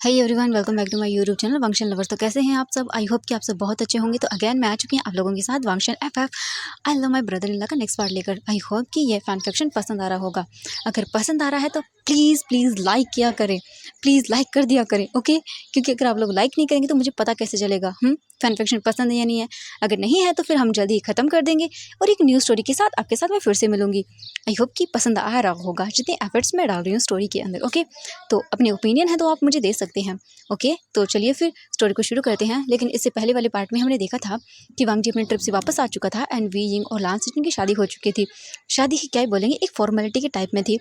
Hi everyone, welcome back to my YouTube channel Wangshan lovers. तो कैसे हैं आप सब? आई होप कि आप सब बहुत अच्छे होंगे। तो अगेन मैं आ चुकी हूँ आप लोगों के साथ Wangshan FF I love my brother in law का नेक्स्ट पार्ट लेकर। आई होप कि ये फैन फिक्शन पसंद आ रहा होगा। अगर पसंद आ रहा है तो प्लीज़ प्लीज़ लाइक किया करें, प्लीज़ लाइक कर दिया करें, ओके? क्योंकि अगर आप लोग लाइक नहीं करेंगे तो मुझे पता कैसे चलेगा फैन फिक्शन पसंद है या नहीं है। अगर नहीं है तो फिर हम जल्दी ही ख़त्म कर देंगे और एक न्यू स्टोरी के साथ आपके साथ मैं फिर से मिलूंगी। आई होप कि पसंद आ रहा होगा जितने एफर्ट्स मैं डाल रही हूँ स्टोरी के अंदर, ओके? तो अपने ओपिनियन है तो आप मुझे दे सकते हैं, ओके? तो चलिए फिर स्टोरी को शुरू करते हैं। लेकिन इससे पहले वाले पार्ट में हमने देखा था कि वांग जी अपने ट्रिप से वापस आ चुका था एंड वी यिंग और लान सिजन की शादी हो चुकी थी। शादी ही क्या ही बोलेंगे, एक फॉर्मेलिटी के टाइप में थी,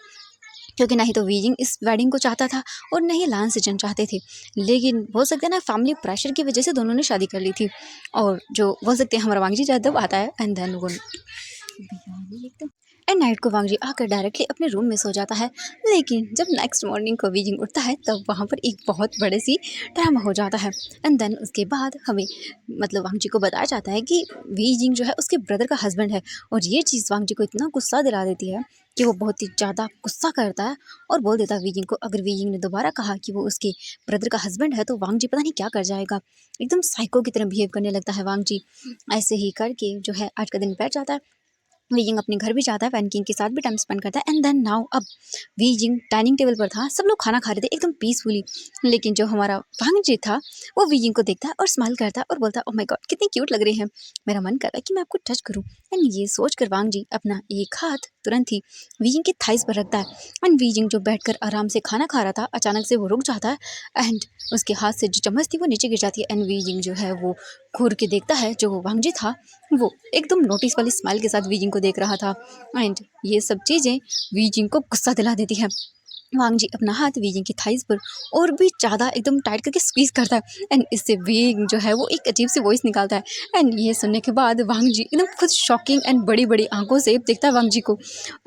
क्योंकि ना ही तो वी यिंग इस वेडिंग को चाहता था और न ही लान सिजन चाहते थे। लेकिन बोल सकते हैं ना, फैमिली प्रेशर की वजह से दोनों ने शादी कर ली थी। और जो बोल सकते हैं हमारा वांग जी जब आता है एंड देन वो एंड नाइट को वांग जी आकर डायरेक्टली अपने रूम में सो जाता है। लेकिन जब नेक्स्ट मॉर्निंग को वीजिंग उठता है तब वहाँ पर एक बहुत बड़े सी ड्रामा हो जाता है। एंड देन उसके बाद हमें मतलब वांग जी को बताया जाता है कि वीजिंग जो है उसके ब्रदर का हस्बैंड है। और ये चीज़ वांग जी को इतना गुस्सा दिला देती है कि वो बहुत ही ज़्यादा गुस्सा करता है और बोल देता है वीजिंग को, अगर वीजिंग ने दोबारा कहा कि वो उसके ब्रदर का हस्बैंड है तो वांग जी पता नहीं क्या कर जाएगा। एकदम साइको की तरह बिहेव करने लगता है वांग जी। ऐसे ही करके जो है आज का दिन बैठ जाता है। वीजिंग अपने घर भी जाता है, वैन किंग के साथ भी टाइम स्पेंड करता है। एंड देन नाउ अब वीजिंग डाइनिंग टेबल पर था, सब लोग खाना खा रहे थे एकदम पीसफुली। लेकिन जो हमारा वांग जी था वो वीजिंग को देखता है और स्माइल करता है और बोलता है, ओह माय गॉड कितनी क्यूट लग रही है, मेरा मन कर रहा है कि मैं आपको टच करूं। एंड ये सोच कर वांग जी अपना एक हाथ तुरंत ही वीजिंग के थाइस पर रखता है। एंड वीजिंग जो बैठकर आराम से खाना खा रहा था अचानक से वो रुक जाता है एंड उसके हाथ से जो चम्मच थी वो नीचे गिर जाती है। एंड वीजिंग जो है वो घूर के देखता है, जो वांग जी था वो एकदम नोटिस वाली स्माइल के साथ वीजिंग को देख रहा था। एंड ये सब चीज़ें वीजिंग को गुस्सा दिला देती है। वांग जी अपना हाथ वीजिंग की थाइस पर और भी ज़्यादा एकदम टाइट करके स्क्वीज करता है एंड इससे वीजिंग जो है वो एक अजीब सी वॉइस निकालता है। एंड ये सुनने के बाद वांग जी एकदम खुद शॉकिंग एंड बड़ी बड़ी आंखों से देखता है वांग जी को।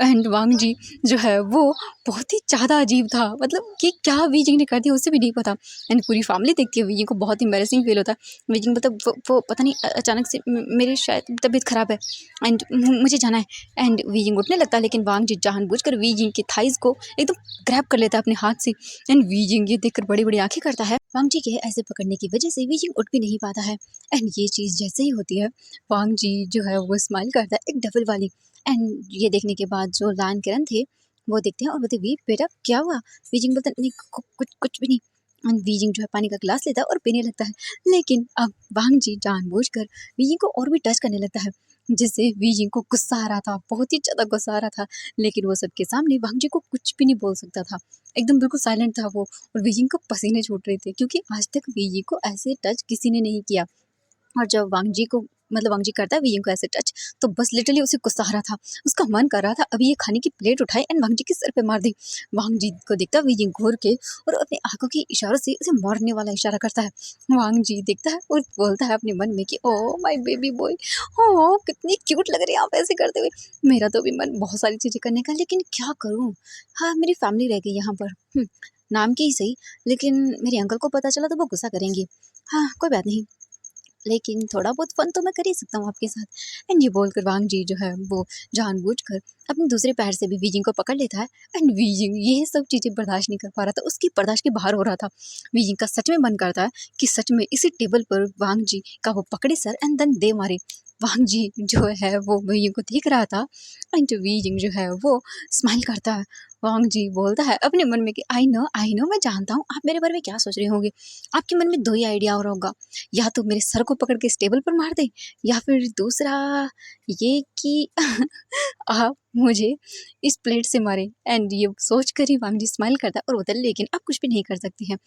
एंड वांग जी जो है वो बहुत ही ज़्यादा अजीब था, मतलब कि क्या वीजिंग ने कर दिया उसे भी नहीं पता। एंड पूरी फैमिली देखती है, वीजिंग को बहुत एम्बेरसिंग फील होता है। वीजिंग मतलब वो पता नहीं अचानक से मेरी शायद तबीयत ख़राब है एंड मुझे जाना है। एंड वीजिंग उठने लगता है लेकिन वांग जी जानबूझकर वीजिंग की थाइस को एकदम ग्रैब कर लेता है अपने हाथ से। एंड वीजिंग ये देखकर बड़ी बड़ी आंखें करता है। वांग जी के ऐसे पकड़ने की वजह से वीजिंग उठ भी नहीं पाता है। एंड ये चीज़ जैसे ही होती है वांग जी जो है वो स्माइल करता है एक डबल वाली। एंड ये देखने के बाद जो लान किरण थे वो देखते हैं और बोलते, वी बेटा क्या हुआ? वीजिंग बोलता, नहीं कुछ कुछ भी नहीं। एंड वीजिंग जो है पानी का गिलास लेता है और पीने लगता है। लेकिन अब वांग जी जानबूझकर वीजिंग को और भी टच करने लगता है, जिससे वीजिंग को गुस्सा आ रहा था, बहुत ही ज़्यादा गुस्सा आ रहा था। लेकिन वो सबके सामने वांग जी को कुछ भी नहीं बोल सकता था, एकदम बिल्कुल साइलेंट था वो। और वीजिंग को पसीने छूट रहे थे क्योंकि आज तक वीजिंग को ऐसे टच किसी ने नहीं किया। और जब वांग जी को मतलब वांग जी करता है वीजिंग को ऐसे टच, तो बस लिटरली उसे गुस्सा आ रहा था, उसका मन कर रहा था अभी ये खाने की प्लेट उठाए एंड वांग जी के सर पे मार दे। वांग जी को देखता है वीजिंग घूर के और अपने आंखों के इशारों से उसे मारने वाला इशारा करता है। वांग जी देखता है और बोलता है अपने मन में कि ओ माय बेबी बॉय, ओ कितनी क्यूट लग रही है आप ऐसे करते हुए। मेरा तो भी मन बहुत सारी चीजें करने का, लेकिन क्या करूं? हाँ, मेरी फैमिली रह गई यहाँ पर, नाम की ही सही, लेकिन मेरे अंकल को पता चला तो वो गुस्सा करेंगे। हाँ कोई बात नहीं, लेकिन थोड़ा बहुत फन तो मैं कर ही सकता हूँ आपके साथ। एंड ये बोलकर वांग जी जो है वो जानबूझकर अपने दूसरे पैर से भी वीजिंग को पकड़ लेता है। एंड वीजिंग ये सब चीज़ें बर्दाश्त नहीं कर पा रहा था, उसकी बर्दाश्त के बाहर हो रहा था। वीजिंग का सच में मन करता है कि सच में इसी टेबल पर वांग जी का वो पकड़े सर एंड देन दे मारे। वांग जी जो है वो वीजिंग को देख रहा था एंड वीजिंग जो है वो स्माइल करता है। वांग जी बोलता है अपने मन में कि आई नो, मैं जानता हूँ आप मेरे बारे में क्या सोच रहे होंगे। आपके मन में दो ही आइडिया हो रहा होगा, या तो मेरे सर को पकड़ के इस टेबल पर मार दे, या फिर दूसरा ये कि आप मुझे इस प्लेट से मारे। एंड ये सोच कर ही वांग जी स्माइल करता है और बोलता है, लेकिन आप कुछ भी नहीं कर सकते हैं।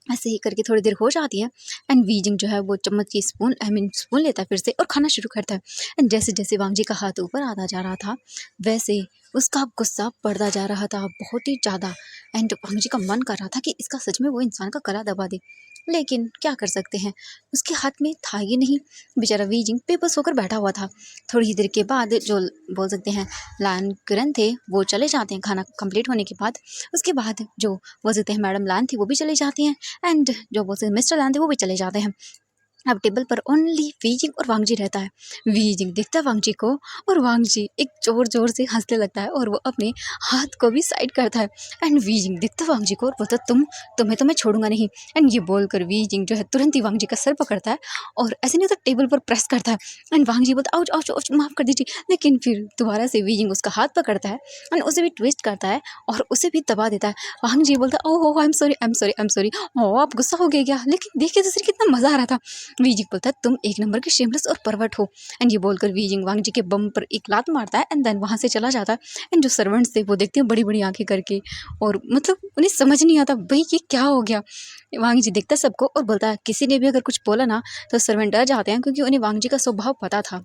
ऐसे ही करके थोड़ी देर हो जाती है एंड वीजिंग जो है वो चम्मच की स्पून स्पून लेता है फिर से और खाना शुरू करता है। एंड जैसे जैसे वांग जी का हाथ ऊपर आता जा रहा था वैसे उसका गुस्सा बढ़ता जा रहा था बहुत ही ज़्यादा। एंड वांग जी का मन कर रहा था कि इसका सच में वो इंसान का गला दबा दे, लेकिन क्या कर सकते हैं, उसके हाथ में था ही नहीं। बेचारा वीजिंग बेबस होकर बैठा हुआ था। थोड़ी ही देर के बाद जो बोल सकते हैं लान किरण थे वो चले जाते हैं खाना कंप्लीट होने के बाद। उसके बाद जो बोल सकते हैं मैडम लान थी वो भी चली जाती हैं एंड जो बोलते हैं मिस्टर लान थे वो भी चले जाते हैं। अब टेबल पर ओनली वीजिंग और वांगजी रहता है। वीजिंग देखता है वांगजी को और वांगजी एक ज़ोर-ज़ोर से हँसने लगता है और वो अपने हाथ को भी साइड करता है। एंड वीजिंग देखता है वांगजी को और बोलता है तुम्हें तो मैं छोड़ूंगा नहीं। एंड ये बोलकर वीजिंग जो है तुरंत ही वांगजी का सर पकड़ता है और ऐसे नहीं तो टेबल पर प्रेस करता है। एंड वांगजी बोलता है आउच आउच आउच, माफ़ कर दीजिए। लेकिन फिर दोबारा से वीजिंग उसका हाथ पकड़ता है एंड उसे भी ट्विस्ट करता है और उसे भी दबा देता है। वांगजी बोलता है oh I am sorry I am sorry I am sorry. Oh आप गुस्सा हो गए क्या? लेकिन देखिए दूसरी कितना मज़ा आ रहा था। वीजिंग बोलता है तुम एक नंबर के शेमलेस और परवट हो। एंड ये बोलकर वीजिंग वांगजी के बम पर एक लात मारता है एंड देन वहाँ से चला जाता है। एंड जो सर्वेंट्स थे वो देखते हैं बड़ी बड़ी आंखें करके और मतलब उन्हें समझ नहीं आता भाई ये क्या हो गया। वांगजी देखता है सबको और बोलता है किसी ने भी अगर कुछ बोला ना तो सर्वेंट डर जाते हैं क्योंकि उन्हें वांगजी का स्वभाव पता था।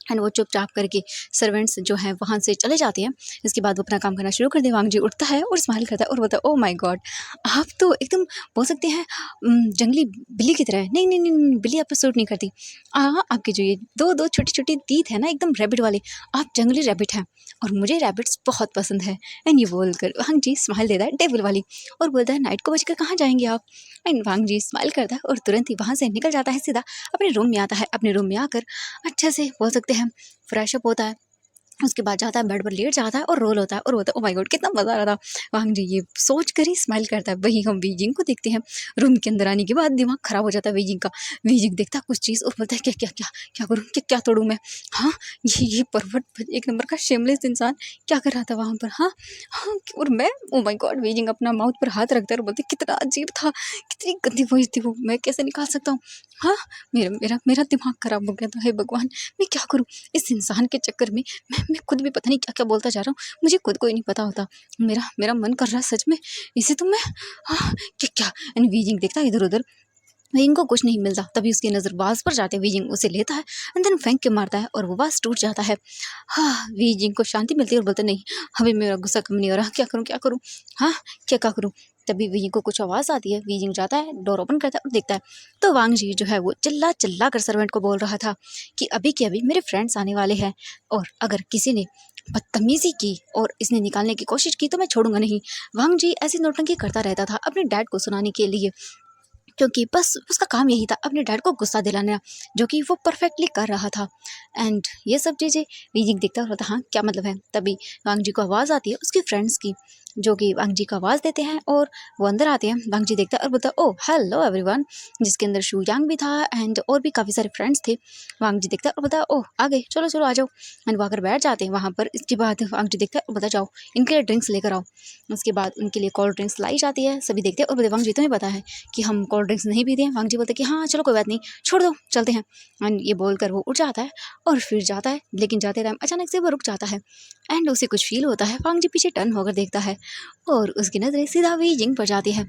एंड वो चुपचाप करके सर्वेंट्स जो हैं वहाँ से चले जाते हैं। इसके बाद वो अपना काम करना शुरू कर दे। वांगजी उठता है और स्माइल करता है और बोलता है ओह माय गॉड, आप तो एकदम बोल सकते हैं जंगली बिल्ली की तरह है। नहीं नहीं नहीं नहीं, बिल्ली आप पे सूट नहीं करती। आपके जो ये दो दो छोटी छोटी तीत है ना एकदम रैबिट वाले, आप जंगली रैबिट हैं और मुझे रैबिट्स बहुत पसंद है। एंड ये बोलकर वांगजी स्माइल देता है टेबल वाली और बोलता है नाइट को बचकर कहाँ जाएंगे आप? एंड वांगजी स्माइल करता है और तुरंत ही वहाँ से निकल जाता है, सीधा अपने रूम में आता है। अपने रूम में आकर अच्छे से बोल सकते हैं फ्रेश अप होता है। उसके बाद जाता है बेड पर लेट जाता है और रोल होता है और बोलता है ओ माय गॉड कितना मज़ा आ रहा था। वांगजी ये सोच कर ही स्माइल करता है। वहीं हम वीजिंग को देखते हैं। रूम के अंदर आने के बाद दिमाग खराब हो जाता है वीजिंग का। वीजिंग देखता है कुछ चीज़ और बोलता है क्या क्या क्या क्या करूँ, क्या क्या तोड़ूँ मैं? हाँ, ये परवट एक नंबर का शेमलेस इंसान क्या कर रहा था वहाँ पर? हाँ हाँ, और मैं ओ माय गॉड। वीजिंग अपना माउथ पर हाथ रखता है और बोलते कितना अजीब था, कितनी गंदी वॉइस थी वो, मैं कैसे निकाल सकता हूँ? हाँ, मेरा मेरा मेरा दिमाग खराब हो गया था। हे भगवान, मैं क्या करूँ इस इंसान के चक्कर में? मैं खुद भी पता नहीं क्या क्या बोलता जा रहा हूँ, मुझे खुद को ही नहीं पता होता। मेरा मेरा मन कर रहा है सच में इसे तो मैं हाँ क्या क्या। एंड वीजिंग देखता है इधर उधर, वीजिंग को कुछ नहीं मिलता। तभी उसकी नज़र बाज पर जाते वीजिंग उसे लेता है एंड देन फेंक के मारता है और वो बाज टूट जाता है। हाँ, वीजिंग को शांति मिलती है और बोलता नहीं अभी मेरा गुस्सा कम नहीं हो रहा, क्या करूँ क्या करूँ? हाँ, क्या क्या करूँ? तभी वीजिंग को कुछ आवाज़ आती है। वीजिंग जाता है, डोर ओपन करता है और देखता है तो वांगजी जो है वो चिल्ला चिल्ला कर सर्वेंट को बोल रहा था कि अभी के अभी मेरे फ्रेंड्स आने वाले हैं और अगर किसी ने बदतमीजी की और इसने निकालने की कोशिश की तो मैं छोड़ूंगा नहीं। वांगजी ऐसी नौटंकी करता रहता था अपने डैड को सुनाने के लिए, क्योंकि बस उसका काम यही था अपने डैड को गुस्सा दिलाना, जो कि वो परफेक्टली कर रहा था। एंड ये सब चीज़ें वीजिंग देखता रहता हाँ क्या मतलब है। तभी वांगजी को आवाज़ आती है उसके फ्रेंड्स की, जो कि वांगजी को आवाज़ देते हैं और वो अंदर आते हैं। वांगजी देखता है और बोलता है ओह हेलो एवरीवन, जिसके अंदर शू यांग भी था एंड और भी काफ़ी सारे फ्रेंड्स थे। वांगजी देखता है और बोलता है ओह आ गए, चलो चलो आ जाओ। एंड वो आकर बैठ जाते हैं वहाँ पर। इसके बाद वांगजी देखता है और बोलता है जाओ इनके लिए ड्रिंक्स लेकर आओ। उसके बाद उनके लिए कोल्ड ड्रिंक्स लाई जाती है। सभी देखते हैं और बोलते वांगजी तुम्हें पता है कि हम कोल्ड ड्रिंक्स नहीं पीते हैं? वांगजी बोलते कि हाँ चलो कोई बात नहीं, छोड़ दो चलते हैं। एंड ये बोलकर वो उठ जाता है और फिर जाता है, लेकिन जाते टाइम अचानक से वो रुक जाता है एंड उसे कुछ फील होता है। वांगजी पीछे टर्न होकर देखता है और उसकी नज़रें सीधा वीजिंग पर जाती है,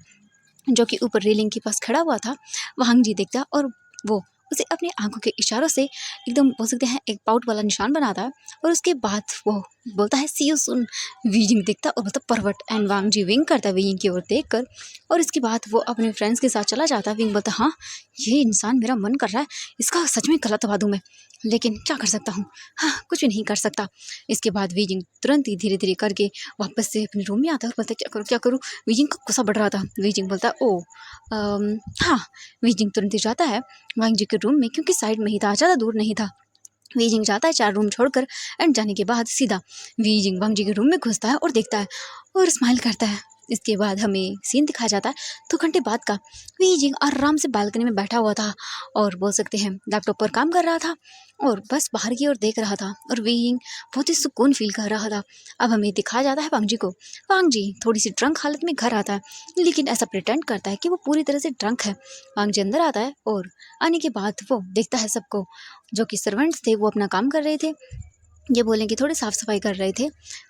जो कि ऊपर रेलिंग के पास खड़ा हुआ था। वांगजी देखता है और वो उसे अपने आंखों के इशारों से एकदम बोल सकते हैं एक पाउट वाला निशान बनाता है और उसके बाद वो बोलता है सी यू सून। वीजिंग देखता है और बोलता परवट। एंड वांगजी विंग करता है वीजिंग की ओर देखकर और इसके बाद वो अपने फ्रेंड्स के साथ चला जाता है। विंग बोलता हाँ ये इंसान मेरा मन कर रहा है इसका सच में गला दबा दूँ मैं, लेकिन क्या कर सकता हूँ? हाँ कुछ भी नहीं कर सकता। इसके बाद वीजिंग तुरंत ही धीरे धीरे करके वापस से अपने रूम में आता है और बोलता है क्या करूँ क्या करूँ। वीजिंग का गुस्सा बढ़ रहा था। वीजिंग बोलता है ओ हाँ। वीजिंग तुरंत ही जाता है वांगजी के रूम में, क्योंकि साइड में ही था, ज़्यादा दूर नहीं था। वीजिंग जाता है 4 रूम छोड़कर एंड जाने के बाद सीधा वीजिंग वांगजी के रूम में घुसता है और देखता है और स्माइल करता है। इसके बाद हमें सीन दिखाया जाता है 2 घंटे बाद का। वीजिंग आराम से बालकनी में बैठा हुआ था और बोल सकते हैं लैपटॉप पर काम कर रहा था और बस बाहर की ओर देख रहा था और वीजिंग बहुत ही सुकून फील कर रहा था। अब हमें दिखाया जाता है वांगजी को। वांगजी थोड़ी सी ड्रंक हालत में घर आता है, लेकिन ऐसा प्रिटेंड करता है कि वो पूरी तरह से ड्रंक है। वांगजी अंदर आता है और आने के बाद वो देखता है सबको, जो कि सर्वेंट्स थे वो अपना काम कर रहे थे, ये बोलें कि थोड़ी साफ़ सफाई कर रहे थे।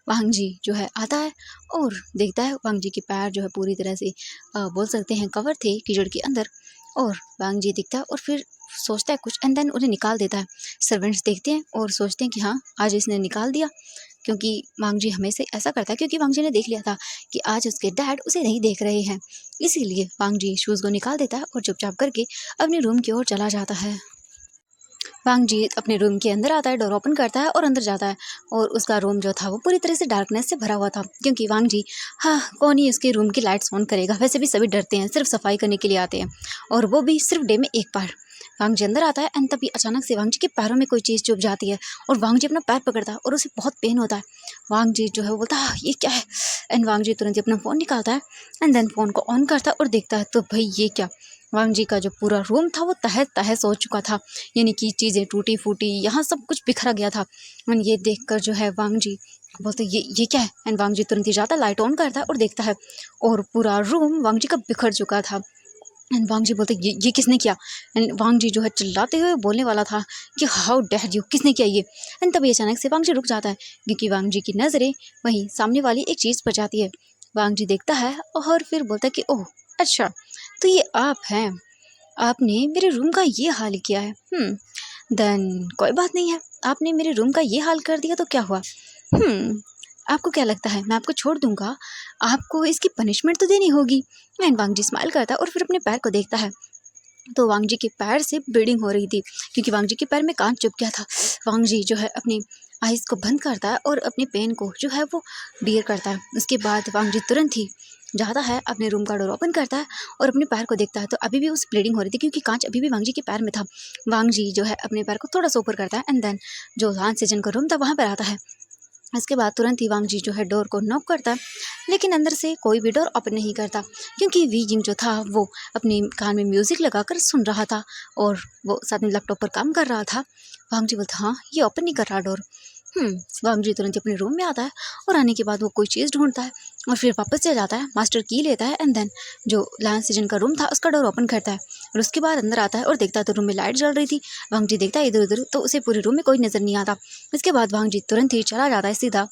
वांगजी जो है आता है और देखता है वांगजी के पैर जो है पूरी तरह से बोल सकते हैं कवर थे कीचड़ के अंदर। और वांगजी दिखता है और फिर सोचता है कुछ एंड देन उन्हें निकाल देता है। सर्वेंट्स देखते हैं और सोचते हैं कि हाँ आज इसने निकाल दिया, क्योंकि वांगजी हमेशा ऐसा करता है, क्योंकि वांगजी ने देख लिया था कि आज उसके डैड उसे नहीं देख रहे हैं। इसीलिए वांगजी शूज़ को निकाल देता है और चुपचाप करके अपने रूम की ओर चला जाता है। वांगजी अपने रूम के अंदर आता है, डोर ओपन करता है और अंदर जाता है और उसका रूम जो था वो पूरी तरह से डार्कनेस से भरा हुआ था, क्योंकि वांगजी हाँ कौन ही उसके रूम की लाइट्स ऑन करेगा, वैसे भी सभी डरते हैं, सिर्फ सफाई करने के लिए आते हैं और वो भी सिर्फ डे में एक बार। वांग जी अंदर आता है एंड तभी अचानक से वांग जी के पैरों में कोई चीज़ चुभ जाती है और वांग जी अपना पैर पकड़ता है और उसे बहुत पेन होता है। वांग जी जो है वो बोलता है ये क्या है, एंड वांग जी तुरंत ही अपना फ़ोन निकालता है एंड देन फ़ोन को ऑन करता है और देखता है तो भाई ये क्या, वांग जी का जो पूरा रूम था वो तहस तहस हो चुका था, यानी कि चीज़ें टूटी फूटी, यहाँ सब कुछ बिखरा गया था। एंड ये देखकर जो है वांग जी बोलते ये क्या है, एंड वांग जी तुरंत ही जाता है, लाइट ऑन करता है और देखता है और पूरा रूम वांग जी का बिखर चुका था। एंड वांग जी बोलते ये किसने किया, एंड वांग जी जो है चिल्लाते हुए बोलने वाला था कि हाउ डेयर यू, किसने किया ये। एंड तभी अचानक से वांग जी रुक जाता है क्योंकि वांग जी की नज़रें वहीं सामने वाली एक चीज़ पर जाती है। वांग जी देखता है और फिर बोलता है कि ओह अच्छा, तो ये आप हैं, आपने मेरे रूम का ये हाल किया है। देन कोई बात नहीं है, आपने मेरे रूम का ये हाल कर दिया तो क्या हुआ। आपको क्या लगता है मैं आपको छोड़ दूंगा, आपको इसकी पनिशमेंट तो देनी होगी। एंड वांग जी स्माइल करता है और फिर अपने पैर को देखता है तो वांग जी के पैर से ब्लीडिंग हो रही थी क्योंकि वांग जी के पैर में कांच चुभ गया था। वांग जी जो है अपनी आइज़ को बंद करता है और अपने पेन को जो है वो डियर करता है। उसके बाद वांग जी तुरंत ही जाता है, अपने रूम का डोर ओपन करता है और अपने पैर को देखता है तो अभी भी उस ब्लीडिंग हो रही थी क्योंकि कांच अभी भी वांग जी के पैर में था। वांग जी जो है अपने पैर को थोड़ा सा ऊपर करता है एंड देन जो लान सीजन का रूम था वहाँ पर आता है। इसके बाद तुरंत ही वांग जी जो है डोर को नॉक करता है लेकिन अंदर से कोई भी डोर ओपन नहीं करता क्योंकि वी जिंग जो था वो अपने कान में म्यूज़िक लगाकर सुन रहा था और वो साथ में लैपटॉप पर काम कर रहा था। वांग जी बोलता हाँ ये ओपन नहीं कर रहा डोर। वांग जी तुरंत अपने रूम में आता है और आने के बाद वो कोई चीज़ ढूंढता है और फिर वापस से जाता है, मास्टर की लेता है एंड देन जो लायन सीजन का रूम था उसका डोर ओपन करता है और उसके बाद अंदर आता है और देखता है तो रूम में लाइट जल रही थी। वांग जी देखता है इधर उधर तो उसे पूरे रूम में कोई नज़र नहीं आता। इसके बाद वांग जी तुरंत ही चला जाता है सीधा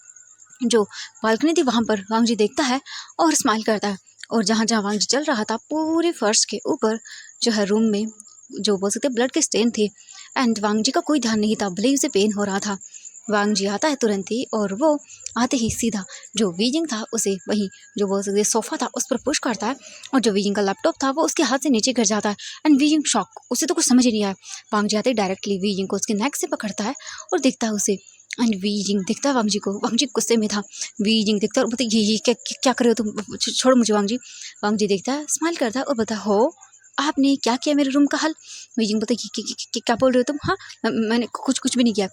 जो बालकनी थी वहाँ पर। वांग जी देखता है और स्माइल करता है और जहाँ जहाँ वांग जी चल रहा था पूरे फर्श के ऊपर जो है रूम में जो बोल सकते ब्लड के स्टेन थे एंड वांग जी का कोई ध्यान नहीं था, भले ही उसे पेन हो रहा था। वांग जी आता है तुरंत ही और वो आते ही सीधा जो वीजिंग था उसे वहीं जो बोल सकते सोफ़ा था उस पर पुश करता है और जो वीजिंग का लैपटॉप था वो उसके हाथ से नीचे गिर जाता है एंड वीजिंग शॉक, उसे तो कुछ समझ ही नहीं आया। वांग जी आते ही डायरेक्टली वीजिंग को उसके नेक से पकड़ता है और देखता है उसे एंड वीजिंग दिखता है वांग जी को। वांग जी गुस्से में था, वीजिंग दिखता है और बोलता है ये क्या क्या क्या कर रहे हो तुम, छोड़ो मुझे वांग जी। वांग जी देखता है, स्माइल करता है और बोलता है हो आपने क्या किया मेरे रूम का हल। वीजिंग बोलता है क्या बोल रहे हो तुम, हाँ मैंने कुछ कुछ भी नहीं किया।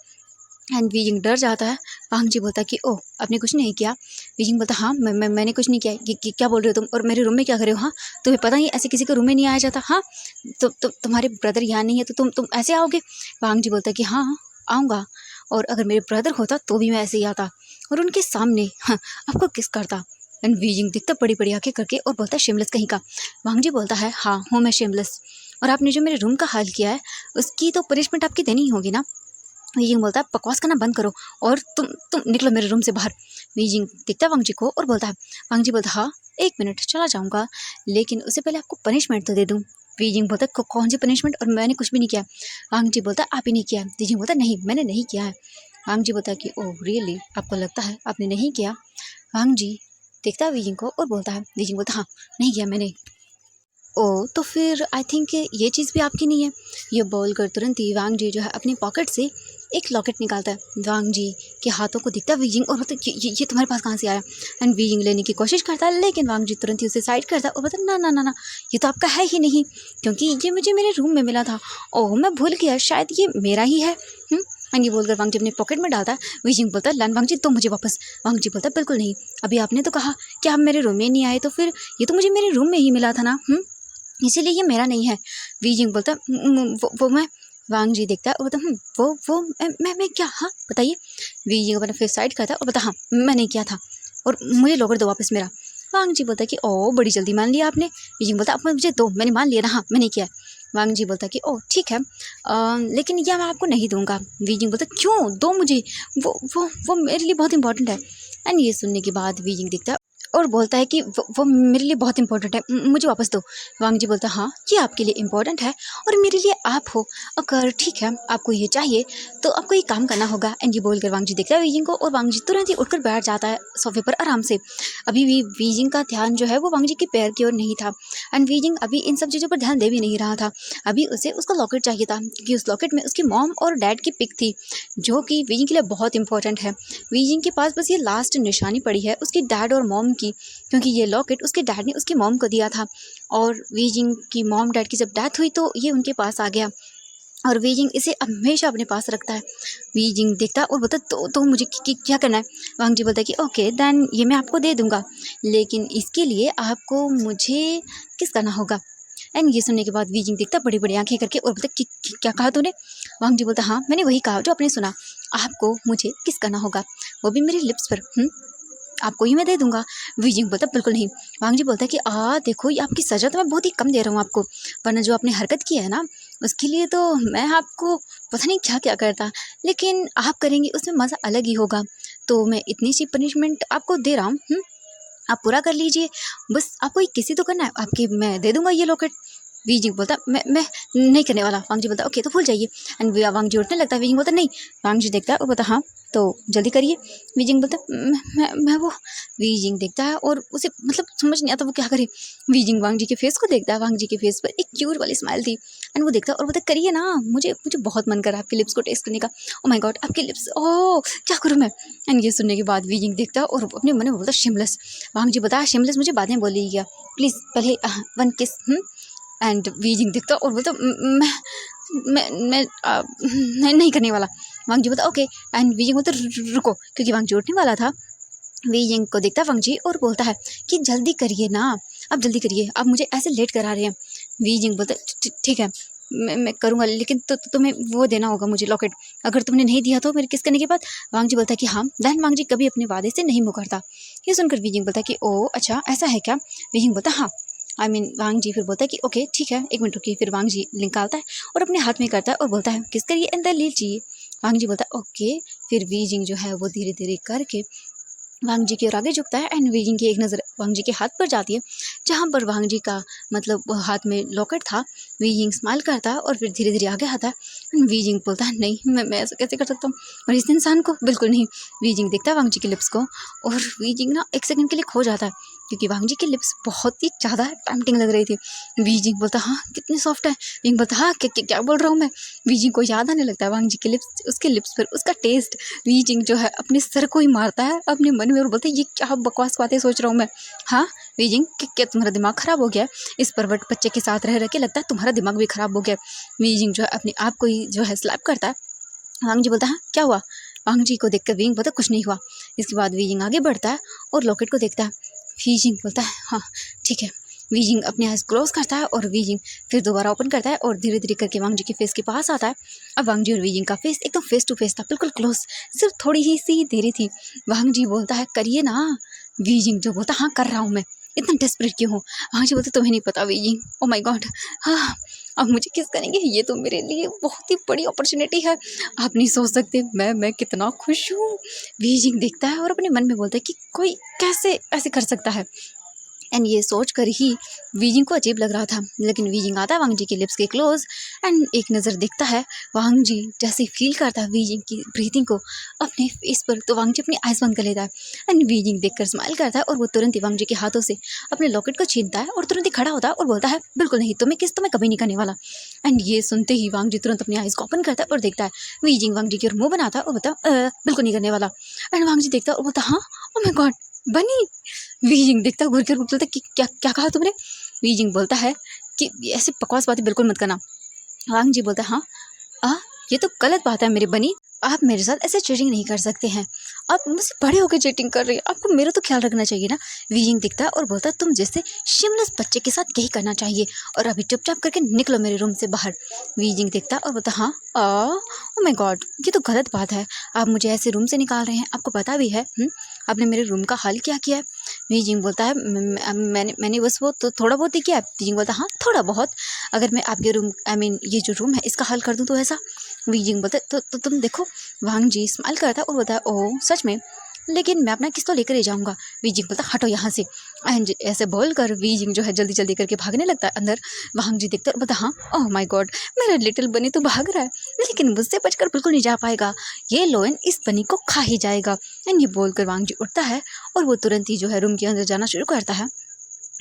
एंड वीजिंग डर जाता है। वांग जी बोलता है कि ओह आपने कुछ नहीं किया। वीजिंग बोलता हाँ मैंने कुछ नहीं किया, क्या बोल रहे हो तुम, और मेरे रूम में क्या कर रहे हो, हाँ तुम्हें पता नहीं ऐसे किसी के रूम में नहीं आया जाता, हाँ तुम्हारे ब्रदर यहाँ नहीं है तो तुम ऐसे आओगे। वांग जी बोलता है कि हाँ आऊँगा, और अगर मेरे ब्रदर होता तो भी मैं ऐसे ही आता और उनके सामने हाँ आपको किस करता। एंड वीजिंग दिखता बड़ी बड़ी आंखें करके और बोलता है शेमलेस कहीं का। वांग जी बोलता है हाँ हूँ मैं शेमलेस, और आपने जो मेरे रूम का हाल किया है उसकी तो पनिशमेंट आपकी देनी होगी ना। वीजिंग बोलता है बकवास करना बंद करो और तुम निकलो मेरे रूम से बाहर। वीजिंग देखता है वांग जी को और बोलता है, वांग जी बोलता हाँ 1 मिनट चला जाऊँगा लेकिन उससे पहले आपको पनिशमेंट तो दे दूँ। वीजिंग बोलता है कौन सी पनिशमेंट, और मैंने कुछ भी नहीं किया। वांग जी बोलता है आप ही नहीं किया। वीजिंग बोलता है नहीं मैंने नहीं किया है। वांग जी बोलता है कि ओह रियली आपको लगता है आपने नहीं किया। वांग जी देखता है वीजिंग को और बोलता है, वीजिंग बोलता हाँ नहीं किया मैंने। ओह तो फिर आई थिंक ये चीज़ भी आपकी नहीं है। ये बोलकर तुरंत ही वांग जी जो है अपनी पॉकेट से एक लॉकेट निकालता है। वांग जी के हाथों को दिखता है वीजिंग और बोलता है ये तुम्हारे पास कहाँ से आया। एंड वीजिंग लेने की कोशिश करता है लेकिन वांग जी तुरंत ही उसे साइड करता है और बोलता है ना ना ना ना ये तो आपका है ही नहीं क्योंकि ये मुझे मेरे रूम में मिला था। ओह मैं भूल गया शायद ये मेरा ही है। एंड ये बोलकर वांग जी अपने पॉकेट में डालता है। वीजिंग बोलता है लन वांग जी तो मुझे वापस। वांग जी बोलता है बिल्कुल नहीं, अभी आपने तो कहा कि आप मेरे रूम में नहीं आए तो फिर ये तो मुझे मेरे रूम में ही मिला था ना, इसीलिए ये मेरा नहीं है। वीजिंग बोलता वो मैं। वांग जी देखता है और बोलता वो मैं क्या, हाँ बताइए। वीजिंग अपना फेस साइड करता है और बोलता हाँ मैं नहीं किया था और मुझे लॉकर दो वापस मेरा। वांग जी बोलता है कि ओ बड़ी जल्दी मान लिया आपने। वीजिंग बोलता अब मुझे दो, मैंने मान लिया ना, हाँ मैं नहीं किया। वांग जी बोलता है कि ओह ठीक है लेकिन यह मैं आपको नहीं दूंगा। वीजिंग बोलता क्यों दो मुझे, वो मेरे लिए बहुत इंपॉर्टेंट है। एंड ये सुनने के बाद वीजिंग देखता है और बोलता है कि वो मेरे लिए बहुत इंपॉर्टेंट है, मुझे वापस दो। वांग जी बोलता हाँ ये आपके लिए इम्पोर्टेंट है और मेरे लिए आप हो, अगर ठीक है आपको ये चाहिए तो आपको ये काम करना होगा। एंड ये बोलकर वांग जी देखता है वीजिंग को और वांग जी तुरंत ही उठकर बैठ जाता है सोफे पर आराम से। अभी भी वीजिंग का ध्यान जो है वो वांग जी के पैर की ओर नहीं था एंड वीजिंग अभी इन सब चीज़ों पर ध्यान दे भी नहीं रहा था। अभी उसे उसका लॉकेट चाहिए था क्योंकि उस लॉकेट में उसकी मॉम और डैड की पिक थी जो कि वीजिंग के लिए बहुत इंपॉर्टेंट है। वीजिंग के पास बस ये लास्ट निशानी पड़ी है उसकी डैड और मॉम की, क्योंकि ये लॉकेट उसके डैड ने उसकी मॉम को दिया था और वीजिंग की मॉम डैड की जब डेथ हुई तो ये उनके पास आ गया। और वीजिंग इसे हमेशा अपने पास रखता है। वीजिंग देखता है और बोलता है तो मुझे क्या करना है। वांग जी बोलता है कि ओके देन ये मैं आपको दे दूंगा, लेकिन इसके लिए आपको मुझे किस करना होगा। एंड ये सुनने के बाद वीजिंग देखता बड़ी बड़ी आंखें करके और बोलता क्या कहा तूने। वांग जी बोलता हाँ मैंने वही कहा जो आपने सुना, आपको मुझे किस करना होगा, वो भी मेरी लिप्स पर। आपको ही मैं दे दूंगा। वीजिंग बोलता बिल्कुल नहीं। वांग जी बोलता है कि देखो ये आपकी सज़ा तो मैं बहुत ही कम दे रहा हूँ आपको, वरना जो आपने हरकत की है ना उसके लिए तो मैं आपको पता नहीं क्या क्या करता, लेकिन आप करेंगे उसमें मज़ा अलग ही होगा। तो मैं इतनी सी पनिशमेंट आपको दे रहा हूँ, आप पूरा कर लीजिए। बस आपको एक किसी तो करना है, आपकी मैं दे दूंगा ये लॉकेट। वीजिंग बोलता मैं नहीं करने वाला। वांग जी बोलता ओके तो भूल जाइए। एंड वांग जी उठने लगता है। वीजिंग बोलता नहीं। वांग जी देखता है और बोलता हाँ तो जल्दी करिए। वीजिंग बोलता मैं वो। वीजिंग देखता है और उसे मतलब समझ नहीं आता वो क्या करे। वीजिंग वांग जी के फेस को देखता है। वांग जी के फेस पर एक क्यूट वाली स्माइल थी। एंड वो देखता है और बोलता करिए ना, मुझे मुझे बहुत मन कर रहा है आपके लिप्स को टेस्ट करने का। ओ माय गॉड आपके लिप्स, ओह क्या करूँ मैं। एंड ये सुनने के बाद वीजिंग देखता है और अपने मन में बोलता शिमलेस। वांग जी बताया शिमलेस मुझे बाद में बोलिएगा प्लीज़, पहले वन किस। एंड वीजिंग देखता और बोलता मैं नहीं करने वाला। वांग जी बोलता ओके। एंड वीजिंग बोलता रुको, क्योंकि वांग जी उठने वाला था। वीजिंग को देखता वांग जी और बोलता है कि जल्दी करिए ना, आप जल्दी करिए, आप मुझे ऐसे लेट करा रहे हैं। वीजिंग बोलता ठीक है मैं करूँगा, लेकिन तुम्हें वो देना होगा मुझे लॉकेट, अगर तुमने नहीं दिया तो मेरे किस करने के बाद। वांग जी बोलता है कि हाँ। देन वांग जी कभी अपने वादे से नहीं मुकरता। ये सुनकर वीजिंग बोलता है कि ओ अच्छा ऐसा है क्या। वीजिंग बोलता हाँ वांग जी फिर बोलता है कि ओके ठीक है एक मिनट रुकिए। फिर वांग जी निकालता है और अपने हाथ में करता है और बोलता है किस करिए अंदर लीजिए। वांग जी बोलता है ओके। फिर वीजिंग जो है वो धीरे धीरे करके वांग जी की ओर आगे झुकता है। एंड वीजिंग की एक नज़र वांग जी के हाथ पर जाती है, जहाँ पर वांग जी का मतलब हाथ में लॉकेट था। वीजिंग स्माइल करता है और फिर धीरे धीरे आगे आता है। एंड वीजिंग बोलता है नहीं मैं ऐसा कैसे कर सकता हूँ, और इस इंसान को बिल्कुल नहीं। वीजिंग देखता है वांग जी के लिप्स को और वीजिंग ना एक सेकंड के लिए खो जाता है, क्योंकि वांग जी के लिप्स बहुत ही ज़्यादा टेम्पटिंग लग रही थी। वीजिंग बोलता हाँ कितने सॉफ्ट है। वीजिंग बोलता हाँ क्या बोल रहा हूँ मैं। वीजिंग को याद आने लगता है वांग जी के लिप्स, उसके लिप्स पर उसका टेस्ट। वीजिंग जो है अपने सर को ही मारता है अपने मन में और बोलता है ये क्या बकवास बातें सोच रहा हूँ मैं। हाँ वीजिंग क्या तुम्हारा दिमाग खराब हो गया, इस परवट बच्चे के साथ रह के लगता है तुम्हारा दिमाग भी खराब हो गया। वीजिंग जो है अपने आप को ही जो है स्लैप करता है। वांग जी बोलता है क्या हुआ। वांग जी को देखकर वीजिंग बोलता कुछ नहीं हुआ। इसके बाद वीजिंग आगे बढ़ता है और लॉकेट को देखता है। वीजिंग बोलता है हाँ ठीक है। वीजिंग अपने आइज क्लोज करता है और वीजिंग फिर दोबारा ओपन करता है और धीरे धीरे करके वांग जी के फेस के पास आता है। अब वांग जी और वीजिंग का फेस एकदम फेस टू फेस था, बिल्कुल क्लोज, सिर्फ थोड़ी ही सी देरी थी। वांग जी बोलता है करिए ना। वीजिंग जो बोलता हाँ कर रहा हूँ मैं, इतना डेस्परेट क्यों हो। वांग जी बोलते तुम्हें नहीं पता वीजिंग, ओ माय गॉड हाँ अब मुझे किस करेंगे, ये तो मेरे लिए बहुत ही बड़ी अपॉर्चुनिटी है, आप नहीं सोच सकते मैं कितना खुश हूँ। वीजिंग देखता है और अपने मन में बोलता है कि कोई कैसे ऐसे कर सकता है। एंड ये सोच कर ही वीजिंग को अजीब लग रहा था, लेकिन वीजिंग आता है वांग जी के लिप्स के क्लोज एंड एक नज़र देखता है। वांग जी जैसे फील करता है वीजिंग की ब्रीथिंग को अपने फेस पर, तो वांग जी अपनी आइज बंद कर लेता है। एंड वीजिंग देखकर स्माइल करता है और वो तुरंत ही वांग जी के हाथों से अपने लॉकेट को छीनता है और तुरंत ही खड़ा होता है और बोलता है बिल्कुल नहीं, तुम्हें कभी नहीं करने वाला। एंड ये सुनते ही वांग जी तुरंत अपनी आइज को ओपन करता है और देखता है। वीजिंग वांग जी की ओर मुँह बनाता है और बोलता बिल्कुल नहीं करने वाला। एंड वांग जी देखता है और बोलता हाँ ओ माय गॉड बनी। वीजिंग देखता घूर कर बोलता कि क्या क्या कहा तुमने। वीजिंग बोलता है कि ऐसे बकवास बातें बिल्कुल मत करना। वांग जी बोलता है हाँ ये तो गलत बात है मेरे बनी, आप मेरे साथ ऐसे चीटिंग नहीं कर सकते हैं, आप मुझसे बड़े होकर चीटिंग कर रहे हैं, आपको मेरा तो ख्याल रखना चाहिए ना। वीजिंग दिखता है और बोलता है तुम जैसे शिमलेस बच्चे के साथ यही करना चाहिए, और अभी चुपचाप करके निकलो मेरे रूम से बाहर। वीजिंग दिखता है और बोलता हाँ ओ माय गॉड ये तो गलत बात है, आप मुझे ऐसे रूम से निकाल रहे हैं, आपको पता भी है आपने मेरे रूम का हाल क्या किया है। वीजिंग बोलता है मैंने बस वो तो थोड़ा बहुत ही किया है। वीजिंग बोलता हाँ थोड़ा बहुत, अगर मैं आपके रूम ये जो रूम है इसका हल कर दूँ तो ऐसा। वीजिंग बोलता है तो तुम देखो। वांग जी स्माइल करता है और बोलता है ओह सच में, लेकिन मैं अपना किस तो लेकर ही जाऊंगा। वीजिंग बोलता हटो यहाँ से। एंड ऐसे बोलकर वीजिंग जो है जल्दी जल्दी करके भागने लगता है अंदर। वांग जी देखता है और बोलता हाँ ओह माय गॉड मेरा लिटिल बनी तो भाग रहा है, लेकिन मुझसे बचकर बिल्कुल नहीं जा पाएगा, ये लोयन इस बनी को खा ही जाएगा। एंड ये बोलकर वांग जी उठता है और वो तुरंत ही जो है रूम के अंदर जाना शुरू करता है।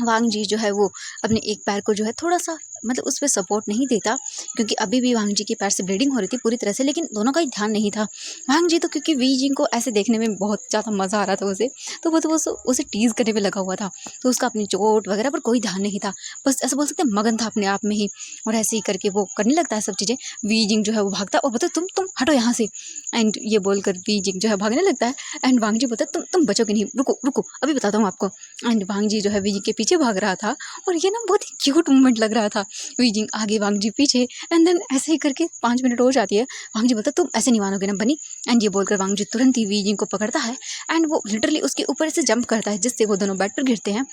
वांग जी जो है वो अपने एक पैर को जो है थोड़ा सा मतलब उस पे सपोर्ट नहीं देता, क्योंकि अभी भी वांग जी के पैर से ब्लीडिंग हो रही थी पूरी तरह से, लेकिन दोनों का ही ध्यान नहीं था। वांग जी तो क्योंकि वी जिंग को ऐसे देखने में बहुत ज़्यादा मज़ा आ रहा था उसे, तो वो तो उसे टीज़ करने में लगा हुआ था, तो उसका अपनी चोट वगैरह पर कोई ध्यान नहीं था, बस ऐसा बोल सकते हैं मगन था अपने आप में ही। और ऐसे ही करके वो करने लगता है सब चीज़ें। वी जिंग जो है वो भागता है और बोलता है तुम हटो यहाँ से, एंड ये बोलकर वी जिंग जो है भागने लगता है। एंड वांग जी बोलता है तुम बचोगे नहीं, रुको रुको अभी बताता हूँ आपको। एंड वांग जी जो है वी जिंग के पीछे भाग रहा था, और ये ना बहुत ही क्यूट मूवमेंट लग रहा था। वी जिंग आगे वांग जी पीछे, एंड देन ऐसे ही करके 5 मिनट हो जाती है। वांग जी बोलता है तुम ऐसे नहीं मानोगे ना बनी। एंड ये बोलकर वांग जी तुरंत ही वी जिंग को पकड़ता है, एंड वो लिटरली उसके ऊपर से जंप करता है, जिससे वो दोनों बेड पर गिरते हैं।